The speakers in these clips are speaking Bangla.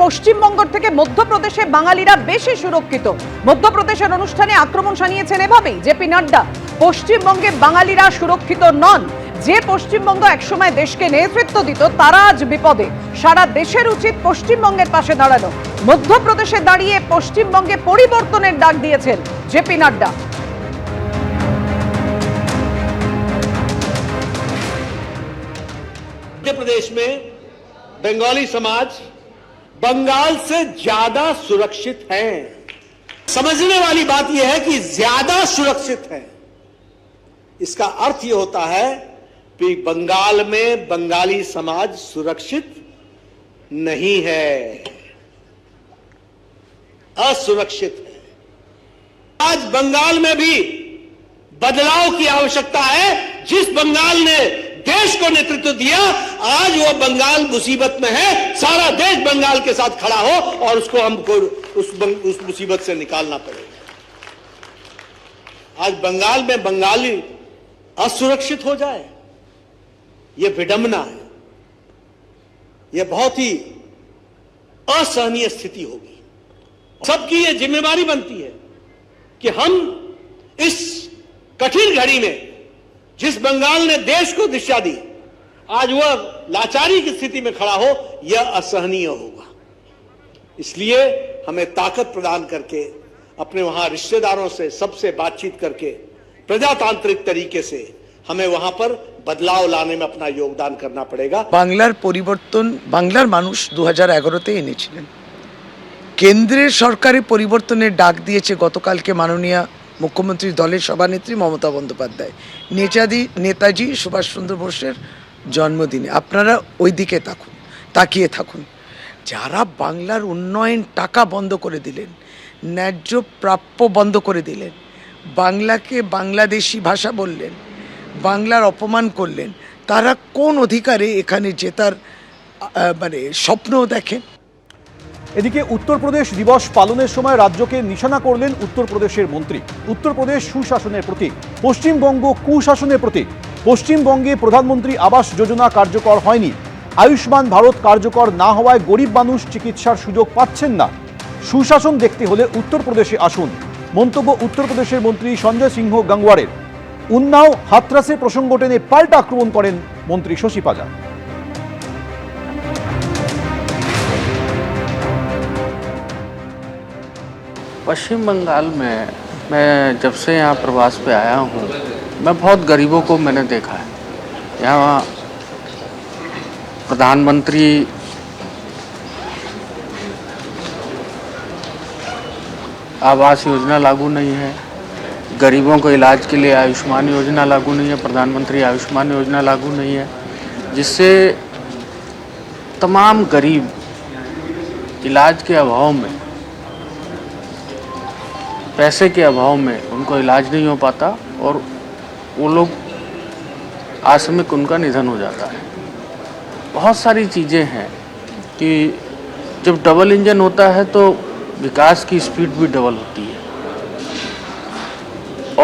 পশ্চিমবঙ্গ থেকে মধ্যপ্রদেশে বাঙালিরা বেশি সুরক্ষিত। মধ্যপ্রদেশের অনুষ্ঠানে আক্রমণ শানিয়েছেন এভাবেই জেপি নাড্ডা। পশ্চিমবঙ্গে বাঙালিরা সুরক্ষিত নন। যে পশ্চিমবঙ্গ একসময় দেশকে নেতৃত্ব দিত তারা আজ বিপদে। সারা দেশের উচিত পশ্চিমবঙ্গের পাশে দাঁড়ানো। মধ্যপ্রদেশে দাঁড়িয়ে পশ্চিমবঙ্গে পরিবর্তনের ডাক দিয়েছেন জেপি নাড্ডা। मध्य प्रदेश में बंगाली समाज बंगाल से ज्यादा सुरक्षित है। समझने वाली बात यह है कि ज्यादा सुरक्षित है, इसका अर्थ यह होता है कि बंगाल में बंगाली समाज सुरक्षित नहीं है, असुरक्षित है। आज बंगाल में भी बदलाव की आवश्यकता है। जिस बंगाल ने देश को नेतृत्व दिया, आज वो बंगाल मुसीबत में है। सारा देश बंगाल के साथ खड़ा हो और उसको हमको उस मुसीबत से निकालना पड़ेगा। आज बंगाल में बंगाली असुरक्षित हो जाए, यह विडंबना है। यह बहुत ही असहनीय स्थिति होगी। सबकी यह जिम्मेदारी बनती है कि हम इस कठिन घड़ी में जिस बंगाल ने देश को दिशा दी, आज वह लाचारी की स्थिति में खड़ा हो, यह असहनीय होगा। इसलिए हमें ताकत प्रदान करके अपने वहां रिश्तेदारों से सबसे बातचीत करके प्रजातांत्रिक तरीके से हमें वहां पर बदलाव लाने में अपना योगदान करना पड़ेगा। বাংলার পরিবর্তন বাংলার মানুষ 2011-তে এনেছিলেন। কেন্দ্রের সরকারে পরিবর্তনের ডাক দিয়েছে গতকালকে মাননীয় মুখ্যমন্ত্রী দলের সভানেত্রী মমতা বন্দ্যোপাধ্যায়। নেতাজি সুভাষচন্দ্র বোসের জন্মদিনে আপনারা ওই দিকে তাকিয়ে থাকুন। যারা বাংলার উন্নয়ন টাকা বন্ধ করে দিলেন, ন্যায্য প্রাপ্য বন্ধ করে দিলেন, বাংলাকে বাংলাদেশি ভাষা বললেন, বাংলার অপমান করলেন, তারা কোন অধিকারে এখানে জেতার স্বপ্ন দেখেন? এদিকে উত্তরপ্রদেশ দিবস পালনের সময় রাজ্যকে নিশানা করলেন উত্তরপ্রদেশের মন্ত্রী। উত্তরপ্রদেশ সুশাসনের প্রতীক, পশ্চিমবঙ্গ কুশাসনের প্রতীক। পশ্চিমবঙ্গে প্রধানমন্ত্রী আবাস যোজনা কার্যকর হয়নি। আয়ুষ্মান ভারত কার্যকর না হওয়ায় গরিব মানুষ চিকিৎসার সুযোগ পাচ্ছেন না। সুশাসন দেখতে হলে উত্তরপ্রদেশে আসুন, মন্তব্য উত্তরপ্রদেশের মন্ত্রী সঞ্জয় সিংহ গাঙ্গওয়ারের। উন্নাও হাথরাসের প্রসঙ্গ টেনে পাল্টা আক্রমণ করেন মন্ত্রী শশী পাজা। पश्चिम बंगाल में मैं जब से यहाँ प्रवास पे आया हूँ, मैं बहुत गरीबों को मैंने देखा है। यहाँ प्रधानमंत्री आवास योजना लागू नहीं है, गरीबों को इलाज के लिए आयुष्मान योजना लागू नहीं है, प्रधानमंत्री आयुष्मान योजना लागू नहीं है, जिससे तमाम गरीब इलाज के अभाव में, पैसे के अभाव में उनको इलाज नहीं हो पाता और वो लोग आकस्मिक उनका निधन हो जाता है। बहुत सारी चीज़ें हैं कि जब डबल इंजन होता है तो विकास की स्पीड भी डबल होती है।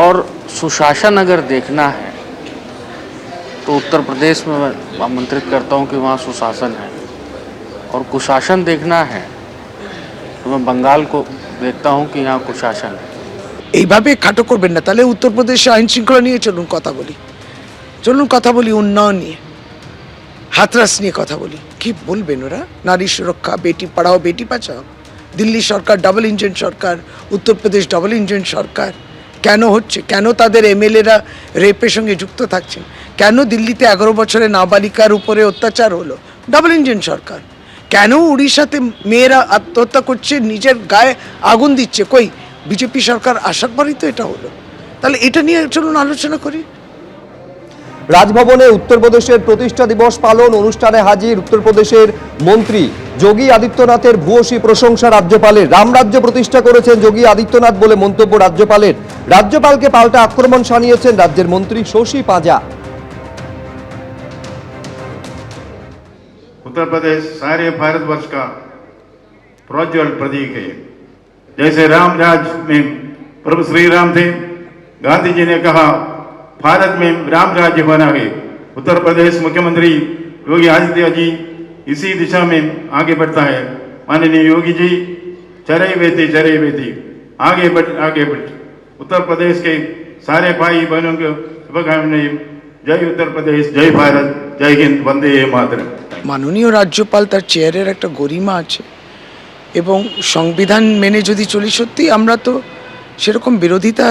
और सुशासन अगर देखना है तो उत्तर प्रदेश में मैं आमंत्रित करता हूँ कि वहाँ सुशासन है, और कुशासन देखना है तो मैं बंगाल को देखता हूँ कि यहाँ कुशासन है। এইভাবে খাটো করবেন না, তাহলে উত্তরপ্রদেশে আইন শৃঙ্খলা নিয়ে চলুন কথা বলি, উন্নয়ন নিয়ে, হাতরাস নিয়ে কথা বলি। কি বলবেন ওরা? নারী সুরক্ষা, বেটি পড়াও বেটি বাঁচাও। দিল্লি সরকার ডাবল ইঞ্জিন সরকার, উত্তরপ্রদেশ ডাবল ইঞ্জিন সরকার। কেন হচ্ছে? কেন তাদের এমএলএরা রেপের সঙ্গে যুক্ত থাকছেন? কেন দিল্লিতে 11 বছরের নাবালিকার উপরে অত্যাচার হলো? ডাবল ইঞ্জিন সরকার। কেন উড়িষ্যাতে মেয়েরা আত্মহত্যা করছে, নিজের গায়ে আগুন দিচ্ছে? কই বিজেপি সরকার আসার পরেই তো এটা হলো। তাহলে এটা নিয়ে চলুন আলোচনা করি। রাজভবনে উত্তরপ্রদেশের প্রতিষ্ঠা দিবস পালন অনুষ্ঠানে হাজির উত্তরপ্রদেশের মন্ত্রী যোগী আদিত্যনাথের ভূয়সী প্রশংসা রাজ্যপালের। রামরাজ্য প্রতিষ্ঠা করেছেন যোগী আদিত্যনাথ বলে মন্তব্য রাজ্যপালের। রাজ্যপালকে পাল্টা আক্রমণ শানিয়েছেন রাজ্যের মন্ত্রী শশী পাজা। उत्तर प्रदेश सारे भारतवर्ष का प्रोज्वल प्रतीक है। जैसे राम राज में प्रभु श्री राम थे, गांधी जी ने कहा भारत में राम राज्य बना है। उत्तर प्रदेश मुख्यमंत्री योगी आदित्यनाथ जी इसी दिशा में आगे बढ़ता है माननीय योगी जी चरई बेटी आगे बढ़ उत्तर प्रदेश के सारे भाई बहनों को शुभकामनाएं। जय उत्तर प्रदेश, जय भारत, जय हिंद, वंदे मातरम। মাননীয় রাজ্যপাল তার চেয়ারের একটা গরিমা আছে এবং সংবিধান মেনে যদি চলি, সত্যি আমরা তো সেরকম বিরোধিতা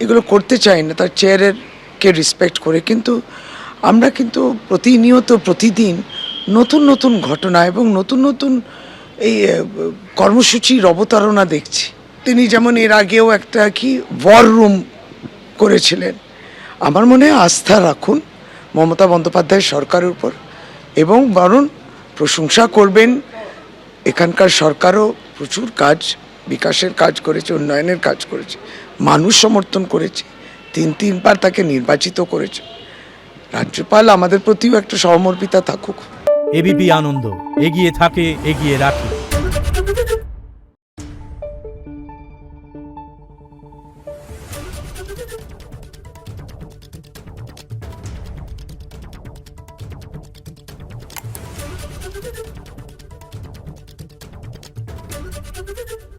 এগুলো করতে চাই না, তার চেয়ারের কে রেসপেক্ট করে, কিন্তু আমরা কিন্তু প্রতিনিয়ত প্রতিদিন নতুন নতুন ঘটনা এবং নতুন নতুন এই কর্মসূচির অবতারণা দেখছি। তিনি যেমন এর আগেও একটা কি ওয়ার রুম করেছিলেন। আমার মনে হয় আস্থা রাখুন মমতা বন্দ্যোপাধ্যায় সরকারের উপর এবং বরং প্রশংসা করবেন। এখানকার সরকারও প্রচুর কাজ, বিকাশের কাজ করেছে, উন্নয়নের কাজ করেছে, মানুষ সমর্থন করেছে, তিনবার তাকে নির্বাচিত করেছে। রাজ্যপাল আমাদের প্রতিও একটা সমর্পিতা থাকুক। এবিপি আনন্দ, এগিয়ে থাকে, এগিয়ে রাখে। Thank you.